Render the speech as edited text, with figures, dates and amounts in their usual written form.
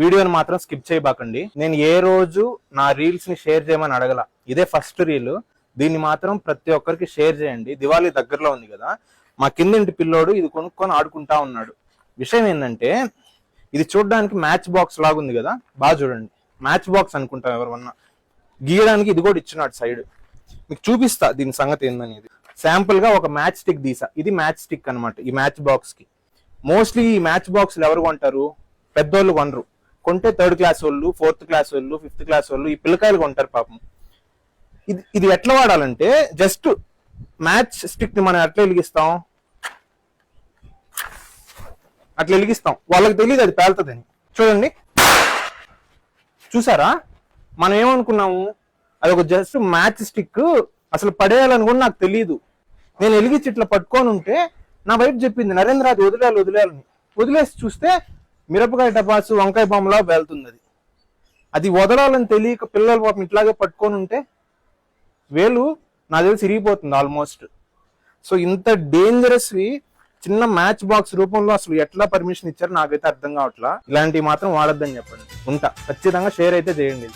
వీడియోని మాత్రం స్కిప్ చేయబాకండి. నేను ఏ రోజు నా రీల్స్ ని షేర్ చేయమని అడగల, ఇదే ఫస్ట్ రీల్. దీన్ని మాత్రం ప్రతి ఒక్కరికి షేర్ చేయండి. దివాళీ దగ్గరలో ఉంది కదా, మా కిందింటి పిల్లోడు ఇది కొనుక్కొని ఆడుకుంటా ఉన్నాడు. విషయం ఏంటంటే ఇది చూడడానికి మ్యాచ్ బాక్స్ లాగా ఉంది కదా, బాగా చూడండి. మ్యాచ్ బాక్స్ అనుకుంటాం ఎవరన్నా, గీయడానికి ఇది కూడా ఇచ్చినాడు సైడ్. మీకు చూపిస్తా దీని సంగతి ఏందనేది. శాంపుల్ గా ఒక మ్యాచ్ స్టిక్ తీసా, ఇది మ్యాచ్ స్టిక్ అనమాట. ఈ మ్యాచ్ బాక్స్ కి మోస్ట్లీ ఈ మ్యాచ్ బాక్స్లు ఎవరు కొంటారు? పెద్దోళ్ళు కొనరు. కొంటే 3rd క్లాస్ వాళ్ళు, 4th క్లాస్ వాళ్ళు, 5th క్లాస్ వాళ్ళు, ఈ పిల్లకాయలు కొంటారు పాపం. ఇది ఎట్లా వాడాలంటే, జస్ట్ మ్యాచ్ స్టిక్ ని మనం ఎట్లా వెలిగిస్తాం, అట్లా వెలిగిస్తాం. వాళ్ళకి తెలియదు అది పేలుతుందని. చూడండి, చూసారా? మనం ఏమనుకున్నాము, అది ఒక జస్ట్ మ్యాచ్ స్టిక్, అసలు పడేయాలని కూడా నాకు తెలియదు. నేను వెలిగించి ఇట్లా పట్టుకొని ఉంటే నా వైపు చెప్పింది, నరేంద్ర అది వదిలేయాలని. వదిలేసి చూస్తే మిరపకాయ టపాసు, వంకాయ బొమ్మలా వెళ్తుంది. అది వదలాలని తెలియక పిల్లల పాపం ఇట్లాగే పట్టుకొని ఉంటే వేలు నాకు తెలిసి ఇరిగిపోతుంది ఆల్మోస్ట్. సో ఇంత డేంజరస్వి చిన్న మ్యాచ్ బాక్స్ రూపంలో అసలు ఎట్లా పర్మిషన్ ఇచ్చారో నాకైతే అర్థం కావట్లా. ఇలాంటివి మాత్రం వాడొద్దని చెప్పండి. ఖచ్చితంగా షేర్ అయితే చేయండి.